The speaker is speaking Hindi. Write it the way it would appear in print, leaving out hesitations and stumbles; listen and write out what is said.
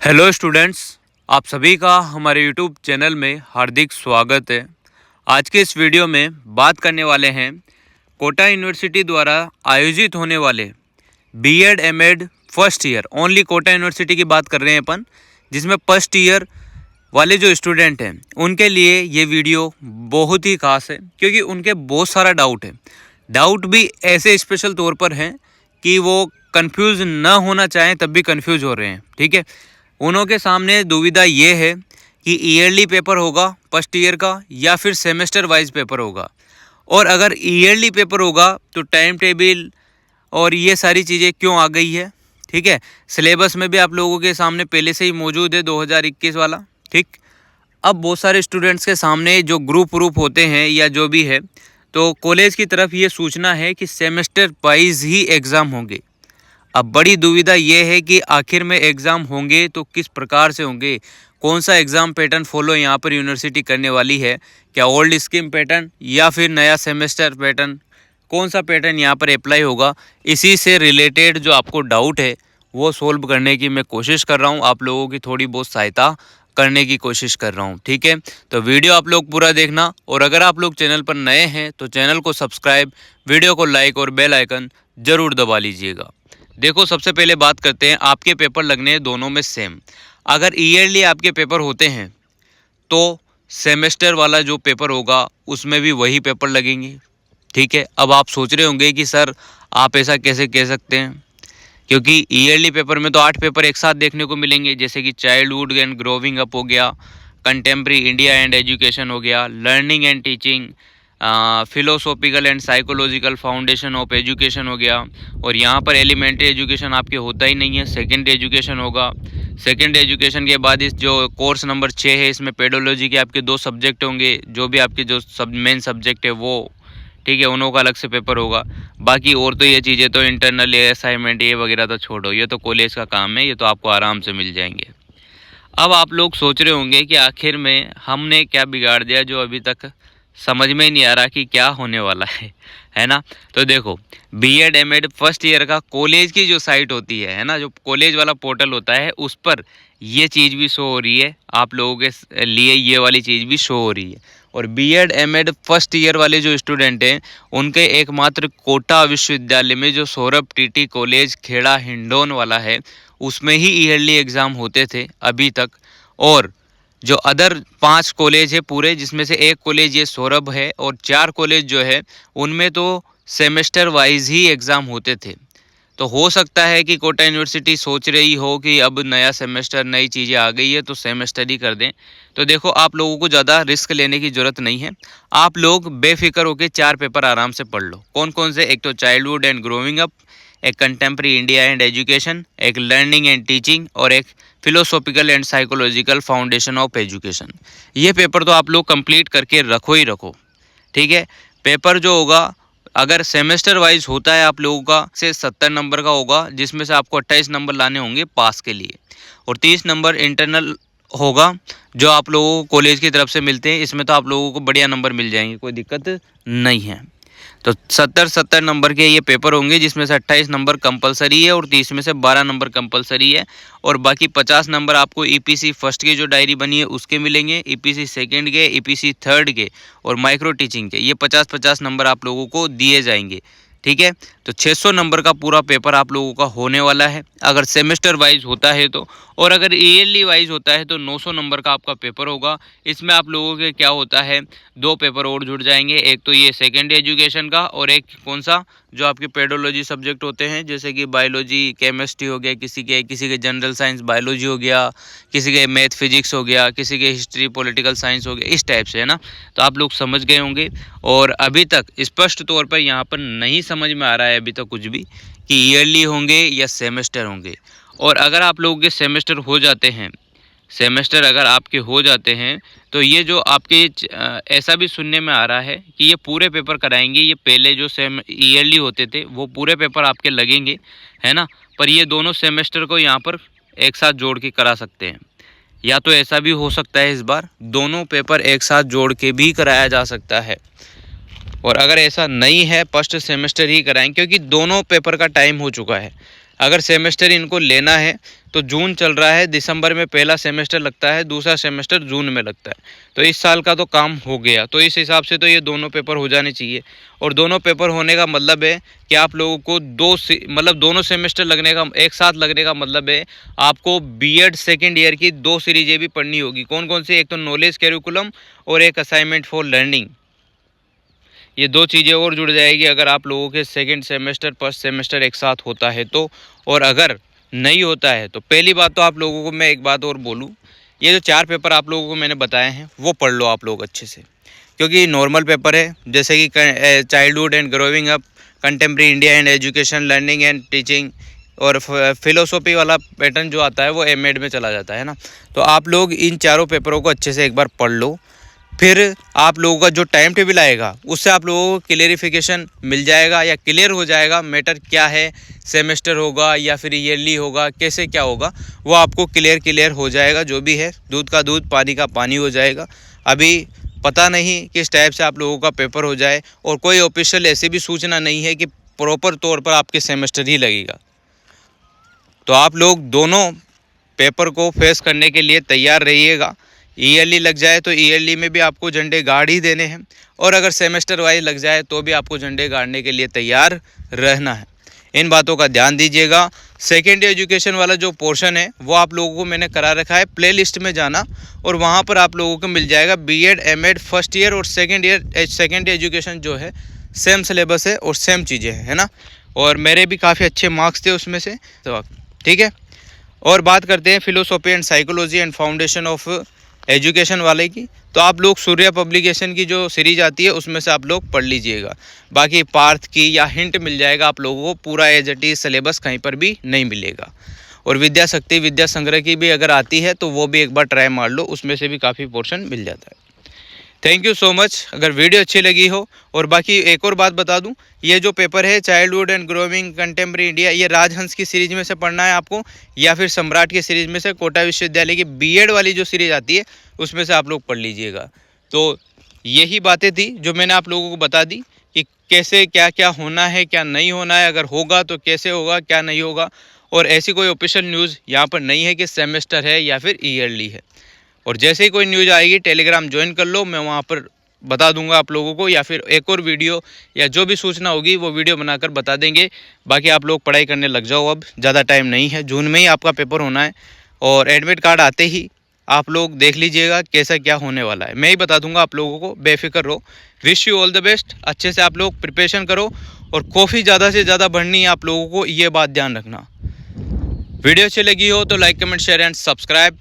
हेलो स्टूडेंट्स, आप सभी का हमारे यूट्यूब चैनल में हार्दिक स्वागत है। आज के इस वीडियो में बात करने वाले हैं कोटा यूनिवर्सिटी द्वारा आयोजित होने वाले B Ed M Ed first year, only Kota university की बात कर रहे हैं अपन, जिसमें फर्स्ट ईयर वाले जो स्टूडेंट हैं उनके लिए ये वीडियो बहुत ही खास है, क्योंकि उनके बहुत सारा डाउट है। डाउट भी ऐसे स्पेशल तौर पर हैं कि वो कंफ्यूज ना होना चाहें तब भी कंफ्यूज हो रहे हैं। ठीक है, उनके सामने दुविधा ये है कि ईयरली पेपर होगा फर्स्ट ईयर का या फिर सेमेस्टर वाइज पेपर होगा। और अगर ईयरली पेपर होगा तो टाइम टेबल और ये सारी चीज़ें क्यों आ गई है। ठीक है, सिलेबस में भी आप लोगों के सामने पहले से ही मौजूद है 2021 वाला। ठीक, अब बहुत सारे स्टूडेंट्स के सामने जो ग्रुप होते हैं या जो भी है, तो कॉलेज की तरफ ये सूचना है कि सेमेस्टर वाइज ही एग्ज़ाम होंगे। अब बड़ी दुविधा ये है कि आखिर में एग्ज़ाम होंगे तो किस प्रकार से होंगे, कौन सा एग्ज़ाम पैटर्न फॉलो यहाँ पर यूनिवर्सिटी करने वाली है, क्या ओल्ड स्कीम पैटर्न या फिर नया सेमेस्टर पैटर्न, कौन सा पैटर्न यहाँ पर अप्लाई होगा। इसी से रिलेटेड जो आपको डाउट है वो सोल्व करने की मैं कोशिश कर रहा हूँ, आप लोगों की थोड़ी बहुत सहायता करने की कोशिश कर रहा हूँ। ठीक है, तो वीडियो आप लोग पूरा देखना, और अगर आप लोग चैनल पर नए हैं तो चैनल को सब्सक्राइब, वीडियो को लाइक और बेल आइकन ज़रूर दबा लीजिएगा। देखो, सबसे पहले बात करते हैं, आपके पेपर लगने हैं दोनों में सेम। अगर ईयरली आपके पेपर होते हैं तो सेमेस्टर वाला जो पेपर होगा उसमें भी वही पेपर लगेंगे। ठीक है, अब आप सोच रहे होंगे कि सर आप ऐसा कैसे कह सकते हैं, क्योंकि ईयरली पेपर में तो 8 पेपर एक साथ देखने को मिलेंगे, जैसे कि चाइल्डहुड एंड ग्रोविंग अप हो गया, कंटेम्प्रेरी इंडिया एंड एजुकेशन हो गया, learning and teaching, philosophical and psychological foundation of education हो गया। और यहाँ पर एलिमेंट्री एजुकेशन आपके होता ही नहीं है, सेकेंडरी एजुकेशन होगा। सेकेंडरी एजुकेशन के बाद इस जो कोर्स नंबर 6 है, इसमें पेडोलॉजी के आपके 2 सब्जेक्ट होंगे, जो भी आपके जो मेन सब्जेक्ट है वो। ठीक है, उन्हों का अलग से पेपर होगा। बाकी और तो ये चीज़ें तो इंटरनल असाइनमेंट ये वगैरह तो छोड़ो, ये तो कॉलेज का काम है, ये तो आपको आराम से मिल जाएंगे। अब आप लोग सोच रहे होंगे कि आखिर में हमने क्या बिगाड़ दिया जो अभी तक समझ में ही नहीं आ रहा कि क्या होने वाला है ना। तो देखो, बीएड एमएड फर्स्ट ईयर का कॉलेज की जो साइट होती है ना, जो कॉलेज वाला पोर्टल होता है, उस पर ये चीज़ भी शो हो रही है, आप लोगों के लिए ये वाली चीज़ भी शो हो रही है। और बीएड एमएड फर्स्ट ईयर वाले जो स्टूडेंट हैं उनके एकमात्र कोटा विश्वविद्यालय में जो सौरभ टीटी कॉलेज खेड़ा हिंडौन वाला है, उसमें ही ईयरली एग्ज़ाम होते थे अभी तक। और जो अदर 5 कॉलेज है पूरे, जिसमें से एक कॉलेज ये सौरभ है, और 4 कॉलेज जो है उनमें तो सेमेस्टर वाइज ही एग्ज़ाम होते थे। तो हो सकता है कि कोटा यूनिवर्सिटी सोच रही हो कि अब नया सेमेस्टर, नई चीज़ें आ गई है तो सेमेस्टर ही कर दें। तो देखो, आप लोगों को ज़्यादा रिस्क लेने की ज़रूरत नहीं है, आप लोग बेफिक्र होकर 4 पेपर आराम से पढ़ लो। कौन कौन से? एक तो चाइल्डहुड एंड ग्रोविंग अप, एक कंटेम्प्रेरी इंडिया एंड एजुकेशन, एक लर्निंग एंड टीचिंग, और एक philosophical and psychological foundation of education. ये पेपर तो आप लोग कंप्लीट करके रखो ही रखो। ठीक है, पेपर जो होगा अगर सेमेस्टर वाइज होता है आप लोगों का से 70 नंबर का होगा, जिसमें से आपको 28 नंबर लाने होंगे पास के लिए, और 30 नंबर इंटरनल होगा जो आप लोगों को कॉलेज की तरफ से मिलते हैं। इसमें तो आप लोगों को बढ़िया नंबर मिल जाएंगे, कोई दिक्कत नहीं है। तो 70 नंबर के ये पेपर होंगे, जिसमें से 28 नंबर कंपलसरी है और 30 में से 12 नंबर कंपलसरी है। और बाकी 50 नंबर आपको ईपीसी फर्स्ट की जो डायरी बनी है उसके मिलेंगे, ईपीसी सेकंड के, ईपीसी थर्ड के, और माइक्रो टीचिंग के। ये 50-50 नंबर आप लोगों को दिए जाएंगे। ठीक है, तो 600 नंबर का पूरा पेपर आप लोगों का होने वाला है अगर सेमेस्टर वाइज होता है तो। और अगर ईयरली वाइज होता है तो 900 नंबर का आपका पेपर होगा। इसमें आप लोगों के क्या होता है, 2 पेपर और जुड़ जाएंगे, एक तो ये सेकेंड एजुकेशन का, और एक कौन सा, जो आपके पेडोलॉजी सब्जेक्ट होते हैं, जैसे कि बायोलॉजी केमिस्ट्री हो गया, किसी के जनरल साइंस बायोलॉजी हो गया, किसी के मैथ फिजिक्स हो गया, किसी के हिस्ट्री पॉलिटिकल साइंस हो गया, इस टाइप से, है ना। तो आप लोग समझ गए होंगे। और अभी तक स्पष्ट तौर पर यहाँ पर नहीं समझ में आ रहा है अभी तक कुछ भी कि ईयरली होंगे या सेमेस्टर होंगे। और अगर आप लोगों के सेमेस्टर हो जाते हैं, सेमेस्टर अगर आपके हो जाते हैं तो ये जो आपके ऐसा भी सुनने में आ रहा है कि ये पूरे पेपर कराएंगे, ये पहले जो ईयरली होते थे वो पूरे पेपर आपके लगेंगे, है ना। पर ये दोनों सेमेस्टर को यहाँ पर एक साथ जोड़ के करा सकते हैं, या तो ऐसा भी हो सकता है इस बार दोनों पेपर एक साथ जोड़ के भी कराया जा सकता है। और अगर ऐसा नहीं है, फर्स्ट सेमेस्टर ही कराएं, क्योंकि दोनों पेपर का टाइम हो चुका है। अगर सेमेस्टर इनको लेना है तो जून चल रहा है, दिसंबर में पहला सेमेस्टर लगता है, दूसरा सेमेस्टर जून में लगता है। तो इस साल का तो काम हो गया। तो इस हिसाब से तो ये दोनों पेपर हो जाने चाहिए। और दोनों पेपर होने का मतलब है कि आप लोगों को दोनों सेमेस्टर लगने का, एक साथ लगने का मतलब है आपको बीएड सेकेंड ईयर की 2 सीरीजें भी पढ़नी होगी। कौन कौन सी? एक तो नॉलेज कैरिकुलम और एक असाइनमेंट फॉर लर्निंग। ये 2 चीज़ें और जुड़ जाएगी अगर आप लोगों के सेकंड सेमेस्टर फर्स्ट सेमेस्टर एक साथ होता है तो। और अगर नहीं होता है तो पहली बात तो आप लोगों को मैं एक बात और बोलूँ, ये जो 4 पेपर आप लोगों को मैंने बताए हैं वो पढ़ लो आप लोग अच्छे से, क्योंकि नॉर्मल पेपर है जैसे कि childhood and growing up, contemporary India and education, learning and teaching, और फिलोसॉफी वाला पैटर्न जो आता है वो एमएड में चला जाता है ना। तो आप लोग इन चारों पेपरों को अच्छे से एक बार पढ़ लो, फिर आप लोगों का जो टाइम टेबल आएगा उससे आप लोगों को क्लियरिफिकेशन मिल जाएगा या क्लियर हो जाएगा मैटर क्या है, सेमेस्टर होगा या फिर ईयरली होगा, कैसे क्या होगा वो आपको क्लियर हो जाएगा। जो भी है दूध का दूध पानी का पानी हो जाएगा। अभी पता नहीं किस टाइप से आप लोगों का पेपर हो जाए, और कोई ऑफिशियल ऐसी भी सूचना नहीं है कि प्रॉपर तौर पर आपके सेमेस्टर ही लगेगा। तो आप लोग दोनों पेपर को फेस करने के लिए तैयार रहिएगा। ईयरली लग जाए तो ईयरली में भी आपको झंडे गाड़ ही देने हैं, और अगर सेमेस्टर वाइज लग जाए तो भी आपको झंडे गाड़ने के लिए तैयार रहना है। इन बातों का ध्यान दीजिएगा। सेकेंड एजुकेशन वाला जो पोर्शन है वो आप लोगों को मैंने करा रखा है, प्ले लिस्ट में जाना और वहाँ पर आप लोगों को मिल जाएगा बीएड एमएड फर्स्ट ईयर और सेकेंड एजुकेशन जो है सेम सिलेबस है और सेम चीज़ें है ना। और मेरे भी काफ़ी अच्छे मार्क्स थे उसमें से, तो ठीक है। और बात करते हैं philosophy and psychology and foundation of education वाले की, तो आप लोग सूर्या पब्लिकेशन की जो सीरीज आती है उसमें से आप लोग पढ़ लीजिएगा। बाकी पार्थ की या हिंट मिल जाएगा आप लोगों को, पूरा एज इट इज सिलेबस कहीं पर भी नहीं मिलेगा। और विद्या शक्ति विद्या संग्रह की भी अगर आती है तो वो भी एक बार ट्राई मार लो, उसमें से भी काफ़ी पोर्शन मिल जाता है। थैंक यू सो मच अगर वीडियो अच्छी लगी हो। और बाकी एक और बात बता दूं, ये जो पेपर है childhood and growing contemporary India, ये राजहंस की सीरीज में से पढ़ना है आपको या फिर सम्राट की सीरीज में से, कोटा विश्वविद्यालय की बीएड वाली जो सीरीज आती है उसमें से आप लोग पढ़ लीजिएगा। तो यही बातें थी जो मैंने आप लोगों को बता दी कि कैसे क्या क्या होना है क्या नहीं होना है, अगर होगा तो कैसे होगा क्या नहीं होगा। और ऐसी कोई ऑफिशियल न्यूज़ यहाँ पर नहीं है कि सेमेस्टर है या फिर ईयरली है। और जैसे ही कोई न्यूज़ आएगी टेलीग्राम ज्वाइन कर लो, मैं वहाँ पर बता दूंगा आप लोगों को, या फिर एक और वीडियो या जो भी सूचना होगी वो वीडियो बनाकर बता देंगे। बाकी आप लोग पढ़ाई करने लग जाओ, अब ज़्यादा टाइम नहीं है, जून में ही आपका पेपर होना है। और एडमिट कार्ड आते ही आप लोग देख लीजिएगा कैसा क्या होने वाला है, मैं ही बता दूंगा आप लोगों को, बेफिक्र रहो। Wish you all the best. अच्छे से आप लोग प्रिपरेशन करो और कॉफ़ी ज़्यादा से ज़्यादा बढ़नी है आप लोगों को, ये बात ध्यान रखना। वीडियो अच्छी लगी हो तो like comment share and subscribe.